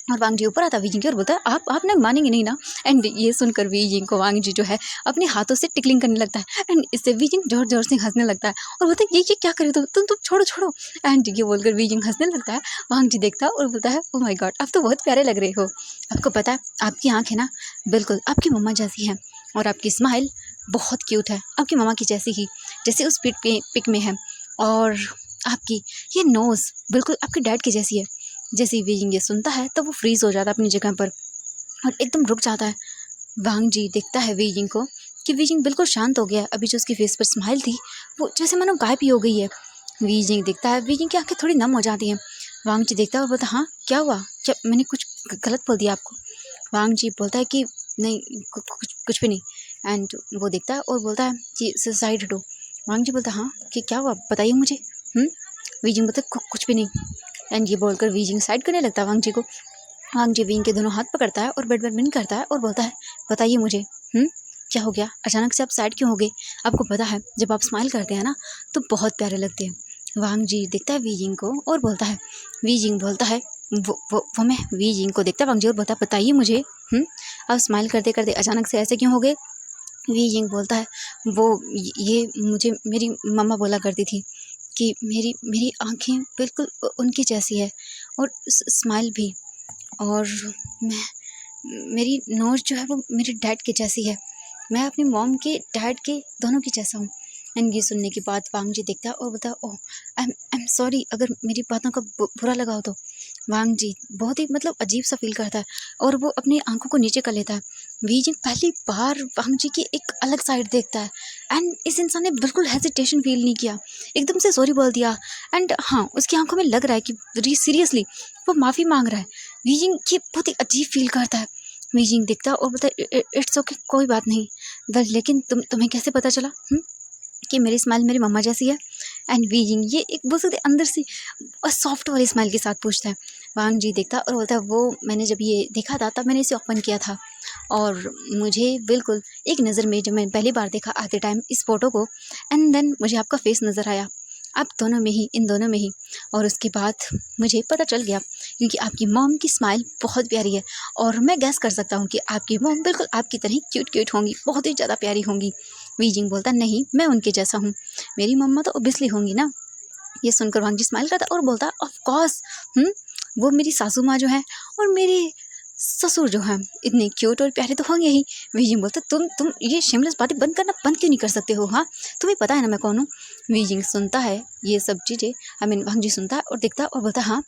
और वांग जी ऊपर आता है वी जिंग के और बोलता है आप ना मानेंगे नहीं ना। एंड ये सुनकर वी जिंग को वांग जी जो है अपने हाथों से टिकलिंग करने लगता है, एंड इससे वी जिंग जोर जोर से हंसने लगता है और बोलता है ये क्या कर रहे हो तुम छोड़ो छोड़ो। एंड ये बोलकर वी जिंग हंसने लगता है। वांग जी देखता है और बोलता है ओ माय गॉड आप तो बहुत प्यारे लग रहे हो। आपको पता है आपकी आँखें ना बिल्कुल आपकी मम्मा जैसी हैं, और आपकी स्माइल बहुत क्यूट है, आपकी मम्मा की जैसी ही, जैसे उस पिक में है। और आपकी ये नोज़ बिल्कुल आपके डैड की जैसी है। जैसे ही वी जिंग ये सुनता है तो वो फ्रीज हो जाता है अपनी जगह पर और एकदम रुक जाता है। वांग जी देखता है वी जिंग को कि वी जिंग बिल्कुल शांत हो गया है, अभी जो उसकी फेस पर स्माइल थी वो जैसे मानो गायब ही हो गई है। वी जिंग देखता है, वी जिंग की आंखें थोड़ी नम हो जाती हैं। वांग जी देखता है और बोलता है हाँ क्या हुआ, क्या मैंने कुछ गलत बोल दिया आपको। वांग जी बोलता है कि नहीं कुछ भी नहीं। एंड वो देखता है और बोलता है कि साइड हटो। वांग जी बोलता है हाँ कि क्या हुआ बताइए मुझे। वी जिंग बोलता है कुछ भी नहीं। एंड ये बोलकर वी जिंग साइड करने लगता है वांग जी को। वांग जी विंग के दोनों हाथ पकड़ता है और बैडमिंटन करता है और बोलता है बताइए मुझे क्या हो गया, अचानक से आप साइड क्यों हो गए। आपको पता है जब आप स्माइल करते हैं ना तो बहुत प्यारे लगते हैं। वांग जी देखता है वी जिंग को और बोलता है, वी जिंग बोलता है वो मैं वी जिंग को देखता है वांग जी और बोलता है बताइए मुझे आप स्माइल करते करते अचानक से ऐसे क्यों हो गए। वी जिंग बोलता है वो ये मुझे मेरी मम्मा बोला करती थी कि मेरी मेरी आँखें बिल्कुल उनकी जैसी है, और स्माइल भी, और मैं मेरी नोज़ जो है वो मेरे डैड के जैसी है, मैं अपनी मॉम के डैड के दोनों की जैसा हूँ। एंड ये सुनने के बाद वांग जी देखता है और बोलता है ओह आई एम सॉरी अगर मेरी बातों का बुरा लगा हो तो। वांग जी बहुत ही मतलब अजीब सा फील करता है और वो अपनी आंखों को नीचे कर लेता है। वी जिंग पहली बार वांग जी की एक अलग साइड देखता है, एंड इस इंसान ने बिल्कुल हेजिटेशन फील नहीं किया, एकदम से सॉरी बोल दिया। एंड हाँ उसकी आंखों में लग रहा है कि सीरियसली वो माफ़ी मांग रहा है। वी जिंग ये बहुत ही अजीब फील करता है। वी जिंग देखता है और बोलता है इट्स ओके कोई बात नहीं। वेल लेकिन तुम्हें कैसे पता चला कि मेरी स्माइल मेरी मम्मा जैसी है। एंड वी जिंग ये एक बोल सकते अंदर से और सॉफ्ट वाली स्माइल के साथ पूछता है। वांग जी देखता और बोलता है वो मैंने जब ये देखा था तब मैंने इसे ओपन किया था, और मुझे बिल्कुल एक नज़र में जब मैंने पहली बार देखा आते टाइम इस फ़ोटो को, एंड देन मुझे आपका फेस नज़र आया, आप दोनों में ही इन दोनों में ही, और उसके बाद मुझे पता चल गया क्योंकि आपकी मॉम की स्माइल बहुत प्यारी है, और मैं गैस कर सकता हूँ कि आपकी मॉम बिल्कुल आपकी तरह क्यूट क्यूट होंगी, बहुत ही ज़्यादा प्यारी होंगी। वी जिंग बोलता नहीं मैं उनके जैसा हूँ, मेरी मम्मा तो ओबियसली होंगी ना। ये सुनकर वांग जी स्माइल करता और बोलता ऑफ कोर्स वो मेरी सासू माँ जो है और मेरे ससुर जो हैं इतने क्यूट और प्यारे तो होंगे ही। वी जिंग बोलता तुम ये शेमलेस बातें बंद करना बंद क्यों नहीं कर सकते हो, हाँ तुम्हें पता है ना मैं कौन हूँ। वी जिंग सुनता है ये सब चीज़ें, आई मीन वांग जी सुनता है और देखता है और बोलता हाँ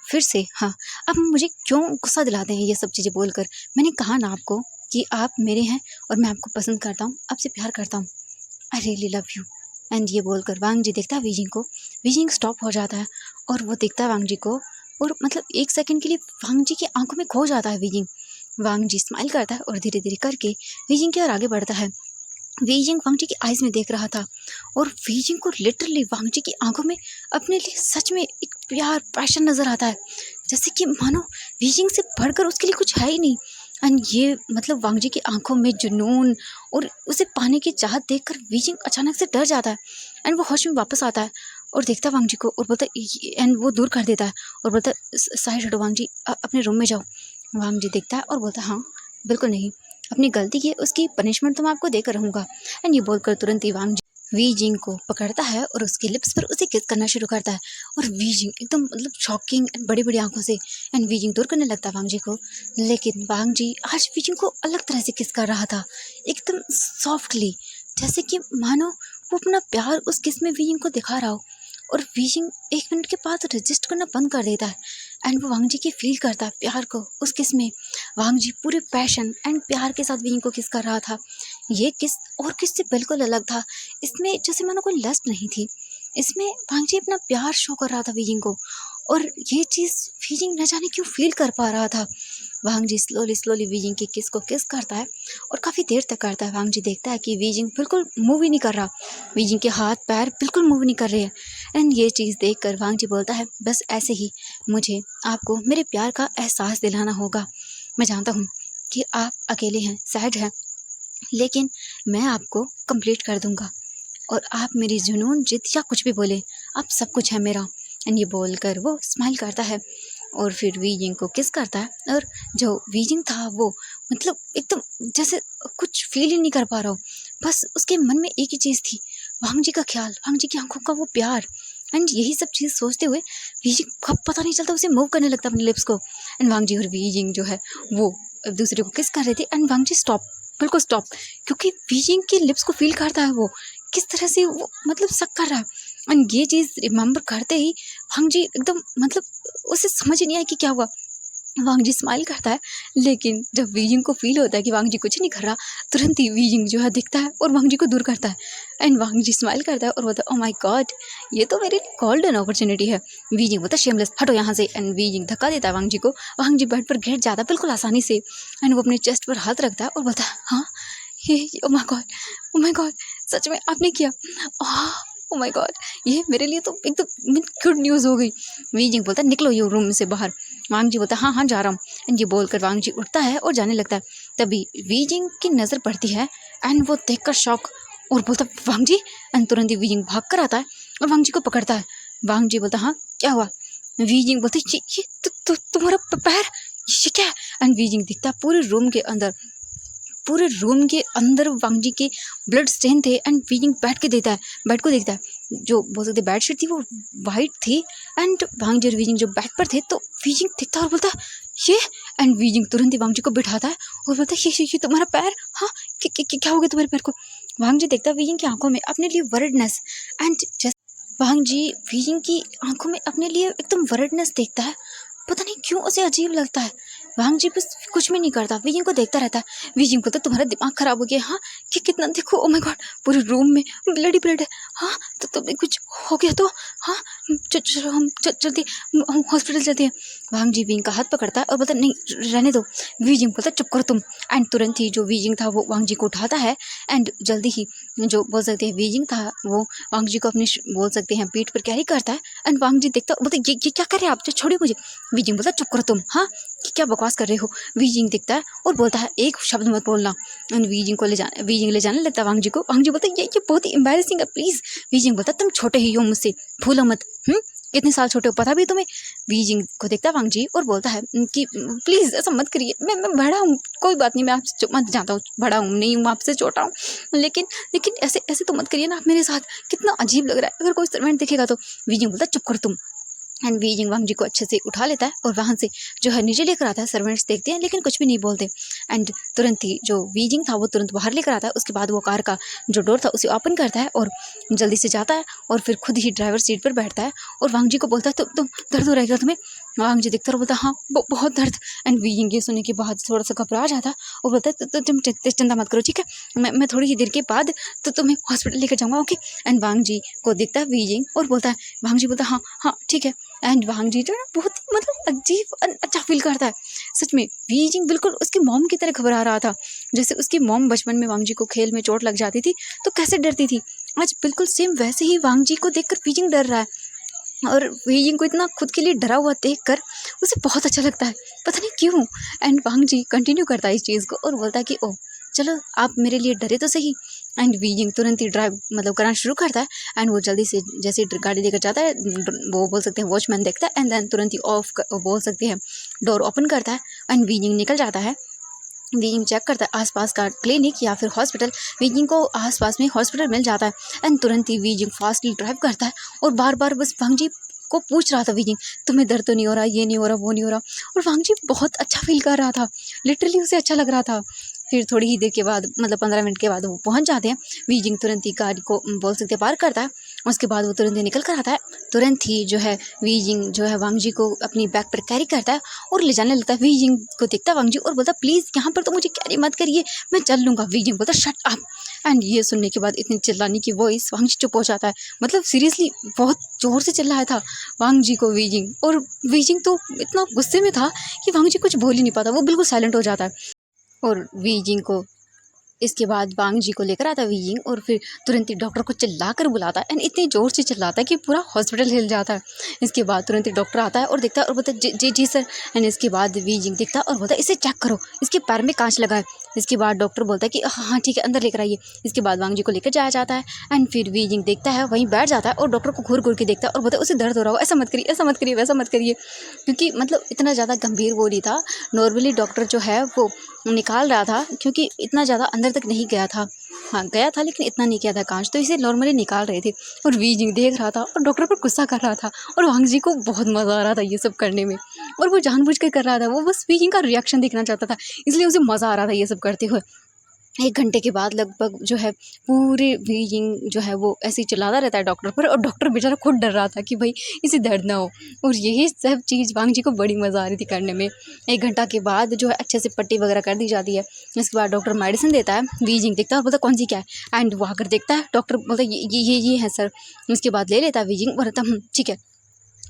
फिर से हाँ अब मुझे क्यों गुस्सा दिलाते हैं ये सब चीज़ें बोलकर। मैंने कहा ना आपको कि आप मेरे हैं और मैं आपको पसंद करता हूँ, आपसे प्यार करता हूँ, I really love you. And ये बोलकर वांग जी देखता है वी जिंग को, वी जिंग स्टॉप हो जाता है और वो देखता है वांग जी को, और मतलब एक सेकंड के लिए वांग जी की आंखों में खो जाता है we Jing. Wang ji smile करता है और धीरे धीरे करके वी जिंग की ओर आगे बढ़ता है। वी जिंग वांग जी की आइज़ में देख रहा था, और वी जिंग को लिटरली वांग जी की आंखों में अपने लिए सच में एक प्यार पैशन नज़र आता है, जैसे कि मानो वी जिंग से बढ़कर उसके लिए कुछ है ही नहीं। एंड ये मतलब वांग जी की आंखों में जुनून और उसे पाने की चाहत देखकर वी जिंग अचानक से डर जाता है, एंड वो होश में वापस आता है और देखता है वांग जी को और बोलता है एंड वो दूर कर देता है और बोलता है साइड हटो वांग जी, अपने रूम में जाओ। वांग जी देखता है और बोलता है हाँ बिल्कुल नहीं, अपनी गलती की उसकी पनिशमेंट तो मैं आपको देकर रहूँगा। एंड ये बोलकर तुरंत ही वांग जी वी जिंग को पकड़ता है और उसके लिप्स पर उसे किस करना शुरू करता है, और वी जिंग एकदम मतलब शॉकिंग एंड बड़ी बड़ी आंखों से एंड वी जिंग दूर करने लगता है वांग जी को। लेकिन वांग जी आज वी जिंग को अलग तरह से किस कर रहा था, एकदम सॉफ्टली, जैसे कि मानो वो अपना प्यार उस किस में वी जिंग को दिखा रहा हो। और वी जिंग 1 मिनट के बाद रजिस्ट करना बंद कर देता है, एंड वो वांग जी की फील करता है प्यार को उस किस में। वांग जी पूरे पैशन एंड प्यार के साथ वीइंग को किस कर रहा था। ये किस और किस से बिल्कुल अलग था। इसमें जैसे मानो कोई लस्ट नहीं थी, इसमें वांग जी अपना प्यार शो कर रहा था वीइंग को, और ये चीज़ वीइंग न जाने क्यों फील कर पा रहा था। वांग जी स्लोली स्लोली वीइंग की किस को किस करता है और काफ़ी देर तक करता है। वांग जी देखता है कि वीइंग बिल्कुल मूव ही नहीं कर रहा, वीइंग के हाथ पैर बिल्कुल मूव नहीं कर रहे हैं। एंड ये चीज़ देखकर वांग जी बोलता है, बस ऐसे ही मुझे आपको मेरे प्यार का एहसास दिलाना होगा। मैं जानता हूँ कि आप अकेले हैं, सैड हैं, लेकिन मैं आपको कंप्लीट कर दूंगा, और आप मेरी जुनून जिद या कुछ भी बोले, आप सब कुछ है मेरा। एंड ये बोलकर वो स्माइल करता है और फिर वीजिंग को किस करता है। और जो वीजिंग था वो मतलब एकदम जैसे कुछ फील ही नहीं कर पा रहा हो, बस उसके मन में एक ही चीज़ थी, वांग जी का ख्याल, वांग जी की आंखों का वो प्यार। एंड यही सब चीज़ सोचते हुए वीजिंग कब पता नहीं चलता उसे मूव करने लगता अपने लिप्स को। एंड वांग जी और वीजिंग जो है वो एक दूसरे को किस कर रहे थे। एंड वांग जी स्टॉप, बिल्कुल स्टॉप, क्योंकि वीजिंग के लिप्स को फील करता है वो किस तरह से वो मतलब शक कर रहा है। एंड ये चीज़ रिमेंबर करते ही वांग जी एकदम मतलब उसे समझ ही नहीं आया कि क्या हुआ। वांग जी स्माइल करता है, लेकिन जब वीजिंग को फील होता है कि वांग जी कुछ नहीं कर रहा, तुरंत ही वीजिंग जो है दिखता है और वांग जी को दूर करता है। एंड वांग जी स्माइल करता है और बोलता है, ओह माय गॉड, ये तो मेरी गोल्डन अपॉर्चुनिटी है। वीजिंग बोलता है, शेमलेस, हटो यहाँ से। एंड वीजिंग धक्का देता है वांग जी को, वांग जी बेड पर गिर जाता है बिल्कुल आसानी से। एंड वो अपने चेस्ट पर हाथ रखता है और बोलता है, हाँ ये oh my God, oh my God, सच में आपने किया, ओह माय गॉड, ये मेरे लिए तो एकदम गुड न्यूज़ हो गई। वीजिंग बोलता है, निकलो ये रूम से बाहर। वांग जी बोलता है, हाँ हाँ जा रहा हूँ। एंड ये बोलकर वांग जी उठता है और जाने लगता है। तभी वीजिंग की नज़र पड़ती है एंड वो देखकर शॉक और बोलता है, वांग जी। एंड तुरंत ही वीजिंग भाग कर आता है और वांग जी को पकड़ता है। वांग जी बोलता है, हाँ क्या हुआ। वीजिंग बोलता है, ये तुम्हारा पैर, ये क्या है। एंड वीजिंग दिखता है पूरे रूम के अंदर वांग जी के ब्लड स्टेन थे। एंड वीजिंग बेड को देखता है, जो बोल सकते बेडशीट थी वो वाइट थी। एंड वांग जी और वीजिंग जो बेड पर थे, तो वीजिंग दिखता है और बोलता है, ये। एंड वीजिंग तुरंत ही वांग जी को बिठाता है और बोलता है, ये तुम्हारा पैर, हाँ क्या हो गया तुम्हारे पैर को। वांग जी देखता है वीजिंग की आंखों में अपने लिए वर्डनेस। एंड वांग जी वीजिंग की आंखों में अपने लिए एकदम वर्डनेस देखता है, पता नहीं क्यों उसे अजीब लगता है। वांग जी बस कुछ भी नहीं करता, वीजिंग को देखता रहता है। वीजिंग बोलता है, तुम्हारा दिमाग खराब हो गया, हाँ कि कितना देखो, ओ माय गॉड, पूरे रूम में ब्लड ही ब्लड है, हाँ तो तुम्हें कुछ हो गया तो, हाँ चलो हम जल्दी हम हॉस्पिटल चलते हैं। वांग जी वीजिंग का हाथ पकड़ता है और बोलता है, नहीं रहने दो। वीजिंग बोलता है, चुप करो तुम। एंड तुरंत ही जो वीजिंग था वो वांग जी को उठाता है। एंड जल्दी ही जो बोल सकते हैं वीजिंग था वो वांग जी को अपने बोल सकते हैं पीठ पर कैरी करता है। एंड वांग जी देखता बोलते, ये क्या कर रहे हैं आप, छोड़िए मुझे। वीजिंग बोलता, चुप करो तुम, हाँ कि क्या बकवास कर रहे हो। वीजिंग दिखता है और बोलता है, एक शब्द मत बोलना। एंड वीजिंग ले जाने लगता है वांग जी को। वांग जी बोलता है, ये बहुत ही एम्बैरेसिंग है, प्लीज़। वीजिंग बोलता है, तुम छोटे ही हो मुझसे, भूलो मत। कितने साल छोटे हो पता भी तुम्हें। वीजिंग को देखता है वांग जी और बोलता है कि प्लीज़ ऐसा मत करिए, मैं बड़ा हूँ, कोई बात नहीं, मैं आपसे मत जानता हूँ, बड़ा हूँ नहीं हूँ, आपसे छोटा हूँ, लेकिन ऐसे ऐसे तो मत करिए ना आप मेरे साथ, कितना अजीब लग रहा है, अगर कोई सर्वेंट दिखेगा तो। वीजिंग बोलता है, चुप करो तुम। एंड वीजिंग वांग जी को अच्छे से उठा लेता है और वहाँ से जो है नीचे लेकर आता है। सर्वेंट्स देखते हैं लेकिन कुछ भी नहीं बोलते। एंड तुरंत ही जो वीजिंग था वो तुरंत बाहर लेकर आता है। उसके बाद वो कार का जो डोर था उसे ओपन करता है और जल्दी से जाता है और फिर खुद ही ड्राइवर सीट पर बैठता है और वांग जी को बोलता है, तुम दर्द हो रहेगा तुम्हें। वांग जी देखता है और बोलता है, हाँ बहुत दर्द। एंड वीजिंग ये सुनने के बाद थोड़ा सा घबरा जाता है और बोलता है, तुम चिंता मत करो, ठीक है, मैं थोड़ी ही देर के बाद तो तुम्हें हॉस्पिटल लेकर जाऊँगा, ओके। एंड वांग जी को देखता है वीजिंग और बोलता है, वांग जी बोलता है, हाँ हाँ ठीक है। एंड वांग जी जो है बहुत ही मतलब अजीब अच्छा फील करता है। सच में वीजिंग बिल्कुल उसकी मॉम की तरह घबरा रहा था, जैसे उसकी मॉम बचपन में वांग जी को खेल में चोट लग जाती थी तो कैसे डरती थी, आज बिल्कुल सेम वैसे ही वांग जी को देखकर वीजिंग डर रहा है। और वीजिंग को इतना खुद के लिए डरा हुआ देखकर उसे बहुत अच्छा लगता है, पता नहीं क्यों। एंड वांग जी कंटिन्यू करता है इस चीज़ को और बोलता है कि ओह चलो आप मेरे लिए डरे तो सही। एंड वीजिंग तुरंत ही ड्राइव मतलब करना शुरू करता है। एंड वो जल्दी से जैसे गाड़ी लेकर जाता है, वो बोल सकते हैं वॉचमैन देखता है एंड देन तुरंत ही बोल सकते हैं डोर ओपन करता है। एंड वीजिंग निकल जाता है। वीजिंग चेक करता है आसपास का क्लिनिक या फिर हॉस्पिटल। वीजिंग को आसपास में हॉस्पिटल मिल जाता है। एंड तुरंत ही वीजिंग फास्टली ड्राइव करता है और बार बार बस वांग जी को पूछ रहा था, वीजिंग तुम्हें दर्द तो नहीं हो रहा, ये नहीं हो रहा, वो नहीं हो रहा। और वांग जी बहुत अच्छा फील कर रहा था, लिटरली उसे अच्छा लग रहा था। फिर थोड़ी ही देर के बाद मतलब 15 मिनट के बाद वो पहुंच जाते हैं। वीजिंग तुरंत ही गाड़ी को बोल सकते हैं पार करता है उसके बाद वो तुरंत ही निकल कर आता है। तुरंत ही जो है वी जिंग जो है वांग जी को अपनी बैग पर कैरी करता है और ले जाने लगता है। वी जिंग को देखता है वांग जी और बोलता है प्लीज़ यहाँ पर तो मुझे कैरी मत करिए, मैं चल लूँगा। वी जिंग बोलता है शट अप। एंड ये सुनने के बाद इतनी चिल्लाने की वॉइस वांग जी चुप हो जाता है। मतलब सीरियसली बहुत ज़ोर से चिल्लाया था वांग जी को वी जिंग, और वी जिंग तो इतना गुस्से में था कि वांग जी कुछ बोल ही नहीं पाता, वो बिल्कुल साइलेंट हो जाता है। और वी जिंग को इसके बाद वांग जी को लेकर आता है वी जिंग और फिर तुरंत ही डॉक्टर को चिल्ला कर बुलाता है। एंड इतनी ज़ोर से चिल्लाता है कि पूरा हॉस्पिटल हिल जाता है। इसके बाद तुरंत ही डॉक्टर आता है और देखता है और बोलता है जी जी जी सर। एंड इसके बाद वी जिंग देखता है और बोलता है इसे चेक करो, इसके पैर में कांच लगा है। इसके बाद डॉक्टर बोलता है कि हाँ हाँ ठीक है, अंदर लेकर आइए। इसके बाद वांग जी को लेकर जाया जाता है। एंड फिर वी जिंग देखता है वहीं बैठ जाता है और डॉक्टर को घूर घूर के देखता है और बोलता है उसे दर्द हो रहा हो, ऐसा मत करिए, ऐसा मत करिए, वैसा मत करिए। क्योंकि मतलब इतना ज़्यादा गंभीर वो नहीं था। नॉर्मली डॉक्टर जो है वो निकाल रहा था, क्योंकि इतना ज़्यादा अंदर तक नहीं गया था। हाँ गया था लेकिन इतना नहीं किया था कांच, तो इसे नॉर्मली निकाल रहे थे। और वी जिंग देख रहा था और डॉक्टर पर गुस्सा कर रहा था। और वांग जी को बहुत मज़ा आ रहा था ये सब करने में, और वो जानबूझकर कर रहा था। वो बस वी जिंग का रिएक्शन देखना चाहता था, इसलिए उसे मज़ा आ रहा था ये सब करते हुए। 1 घंटे के बाद लगभग जो है पूरे वी जिंग जो है वो ऐसे ही चिल्लाता रहता है डॉक्टर पर, और डॉक्टर बेचारा खुद डर रहा था कि भाई इसे दर्द ना हो। और यही सब चीज़ वांग जी को बड़ी मज़ा आ रही थी करने में। 1 घंटा के बाद जो है अच्छे से पट्टी वगैरह कर दी जाती है। इसके बाद डॉक्टर मेडिसिन देता है। वी जिंग देखता है और बोलता है कौन सी क्या है। एंड वो आकर देखता है, डॉक्टर बोलता है ये है सर। इसके बाद ले लेता है वी जिंग और बोलता है ठीक है।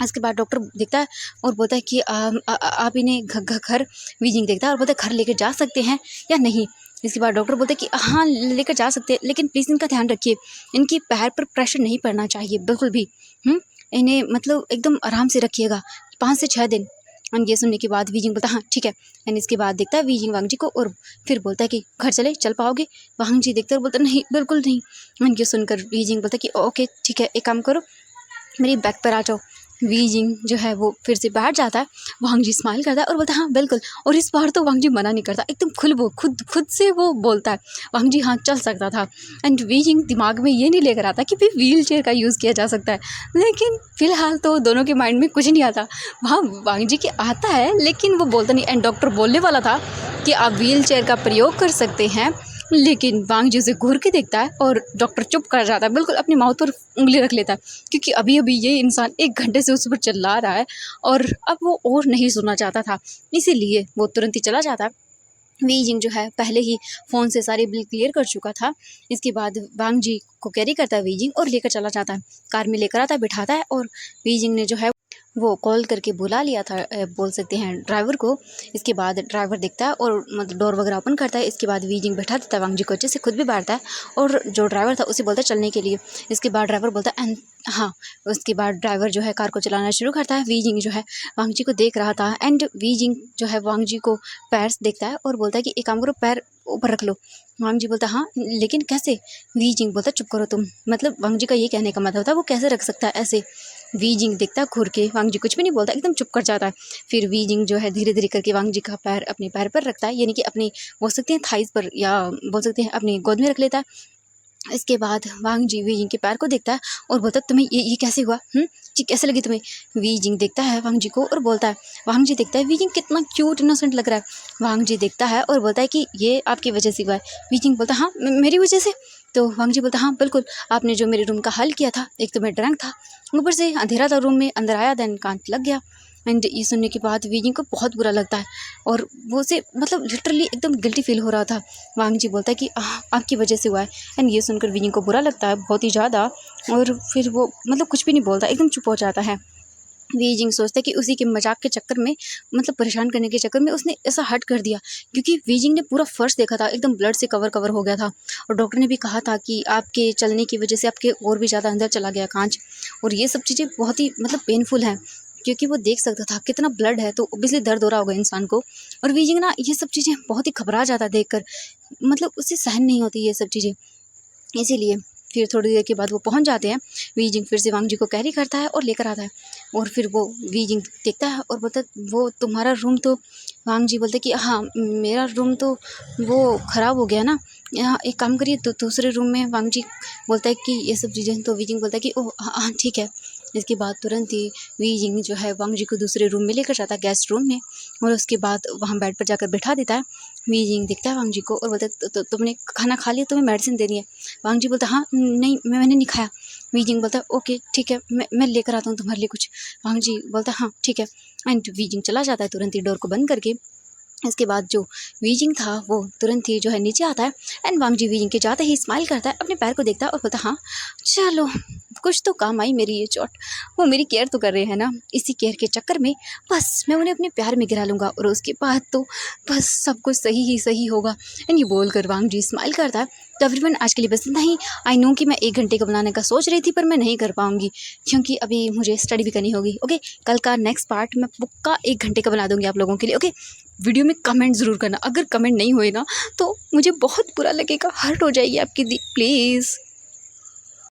इसके बाद डॉक्टर देखता है और बोलता है कि आप इन्हें घर वी जिंग देखता है और बोलता है घर लेकर जा सकते हैं या नहीं। इसके बाद डॉक्टर बोलते हैं कि हाँ लेकर जा सकते हैं, लेकिन प्लीज़ इनका ध्यान रखिए, इनकी पैर पर प्रेशर नहीं पड़ना चाहिए बिल्कुल भी। इन्हें मतलब एकदम आराम से रखिएगा 5 से 6 दिन। एंड ये सुनने के बाद वी जिंग बोलता है हाँ ठीक है। एंड इसके बाद देखता है वी जिंग वांग जी को और फिर बोलता है कि घर चल पाओगे। वांग जी देखते और बोलता नहीं बिल्कुल नहीं। एंड ये सुनकर वी जिंग बोलता है कि ओके ठीक है, एक काम करो मेरी बैक पर आ जाओ। वी जिंग जो है वो फिर से बैठ जाता है। वांग जी स्माइल करता है और बोलता है हाँ बिल्कुल। और इस बार तो वांग जी मना नहीं करता, एकदम खुद से वो बोलता है वांग जी हाँ चल सकता था। एंड वी जिंग दिमाग में ये नहीं लेकर आता कि भाई व्हील चेयर का यूज़ किया जा सकता है, लेकिन फिलहाल तो दोनों के माइंड में कुछ नहीं आता। वहाँ वांग जी के आता है लेकिन वो बोलता नहीं। एंड डॉक्टर बोलने वाला था कि आप व्हील चेयर का प्रयोग कर सकते हैं, लेकिन वांग जी उसे घूर के देखता है और डॉक्टर चुप कर जाता है, बिल्कुल अपनी माउथ पर उंगली रख लेता है। क्योंकि अभी अभी ये इंसान 1 घंटे से उस पर चिल्ला रहा है और अब वो और नहीं सुनना चाहता था, इसीलिए वो तुरंत ही चला जाता है। वी जिंग जो है पहले ही फ़ोन से सारे बिल क्लियर कर चुका था। इसके बाद वांग जी को कैरी करता है वी जिंग और लेकर चला जाता है। कार में लेकर आता है, बिठाता है, और वी जिंग ने जो है वो कॉल करके बुला लिया था, बोल सकते हैं ड्राइवर को। इसके बाद ड्राइवर दिखता है और मतलब डोर वगैरह ओपन करता है। इसके बाद वी जिंग बैठा देता है वांग जी को, अच्छे से खुद भी बैठता है और जो ड्राइवर था उसे बोलता है चलने के लिए। इसके बाद ड्राइवर बोलता है एंड हाँ, उसके बाद ड्राइवर जो है कार को चलाना शुरू करता है। वी जिंग जो है वांग जी को देख रहा था। एंड वी जिंग जो है वांग जी को पैर से देखता है और बोलता है कि एक काम करो, पैर ऊपर रख लो। वांग जी बोलता है हाँ लेकिन कैसे। वी जिंग बोलता है चुप करो तुम। मतलब वांग जी का ये कहने का मतलब था वो कैसे रख सकता है ऐसे। वी जिंग देखता है घूर के, वांग जी कुछ भी नहीं बोलता, एकदम चुप कर जाता है। फिर वी जिंग जो है धीरे धीरे करके वांग जी का पैर अपने पैर पर रखता है, यानी कि अपने बोल सकते हैं थाइस पर, या बोल सकते हैं अपनी गोद में रख लेता है। इसके बाद वांग जी वी जिंग के पैर को देखता है और बोलता है तुम्हें ये कैसे हुआ, जी कैसे लगी तुम्हें। वी जिंग देखता है वांग जी को और बोलता है, वांग जी देखता है वी जिंग कितना क्यूट इनोसेंट लग रहा है। वांग जी देखता है और बोलता है कि ये आपकी वजह से हुआ है। वी जिंग बोलता है हाँ मेरी वजह से। तो वांग जी बोलता है हाँ बिल्कुल, आपने जो मेरे रूम का हल किया था, एक तो मैं ड्रंक था, ऊपर से अंधेरा था रूम में, अंदर आया देन कांच लग गया। एंड ये सुनने के बाद वी जिंग को बहुत बुरा लगता है और वो उसे मतलब लिटरली एकदम गिल्टी फील हो रहा था। वांग जी बोलता है कि आपकी वजह से हुआ है। एंड ये सुनकर वी जिंग को बुरा लगता है बहुत ही ज़्यादा, और फिर वो मतलब कुछ भी नहीं बोलता, एकदम चुप हो जाता है। वी जिंग सोचता है कि उसी के मजाक के चक्कर में, मतलब परेशान करने के चक्कर में उसने ऐसा हर्ट कर दिया, क्योंकि वी जिंग ने पूरा फर्श देखा था, एकदम ब्लड से कवर हो गया था। और डॉक्टर ने भी कहा था कि आपके चलने की वजह से आपके और भी ज़्यादा अंदर चला गया कांच। और ये सब चीज़ें बहुत ही मतलब पेनफुल हैं, क्योंकि वो देख सकता था कितना ब्लड है, तो ऑब्वियसली दर्द हो रहा होगा इंसान को। और वी जिंग ना ये सब चीज़ें बहुत ही घबरा जाता है देखकर, मतलब उससे सहन नहीं होती ये सब चीज़ें, इसीलिए। फिर थोड़ी देर के बाद वो पहुंच जाते हैं। वी जिंग फिर से वांग जी को कैरी करता है और लेकर आता है, और फिर वो वी जिंग देखता है और बोलता है वो तुम्हारा रूम तो, वांग जी बोलते कि हाँ मेरा रूम तो वो ख़राब हो गया ना, यहाँ एक काम करिए तो दूसरे रूम में। वांग जी बोलता है कि ये सब चीज़ें, तो वी जिंग बोलता है कि ओह हाँ हाँ ठीक है। इसके बाद तुरंत ही वी जिंग जो है वांग जी को दूसरे रूम में लेकर जाता है, गेस्ट रूम में, और उसके बाद वहाँ बेड पर जाकर बैठा देता है। वी जिंग देखता है वांग जी को और बोलता है तुमने खाना खा लिया, तुम्हें मेडिसिन देनी है। वांग जी बोलता है हाँ नहीं मैंने नहीं खाया। वीजिंग बोलता है ओके ठीक है, मैं लेकर आता हूँ तुम्हारे लिए कुछ। वांग जी बोलता है हाँ ठीक है, एंड वीजिंग चला जाता है तुरंत ही डोर को बंद करके। इसके बाद जो वीजिंग था वो तुरंत ही जो है नीचे आता है, एंड वांग जी वीजिंग के जाते ही स्माइल करता है, अपने पैर को देखता है और बोलता है हाँ चलो कुछ तो काम आई मेरी ये चोट। वो मेरी केयर तो कर रहे हैं ना, इसी केयर के चक्कर में बस मैं उन्हें अपने प्यार में गिरा लूँगा और उसके बाद तो बस सब कुछ सही ही सही होगा। एंड ये बोल कर वांग जी स्माइल करता है। तो एवरीवन आज के लिए बस इतना ही। आई नो कि मैं 1 घंटे का बनाने का सोच रही थी पर मैं नहीं कर पाऊँगी क्योंकि अभी मुझे स्टडी भी करनी होगी। ओके, कल का नेक्स्ट पार्ट मैं पक्का 1 घंटे का बना दूँगी आप लोगों के लिए। ओके, वीडियो में कमेंट ज़रूर करना, अगर कमेंट नहीं हुए ना तो मुझे बहुत बुरा लगेगा, हर्ट हो जाएगी आपकी दी प्लीज़।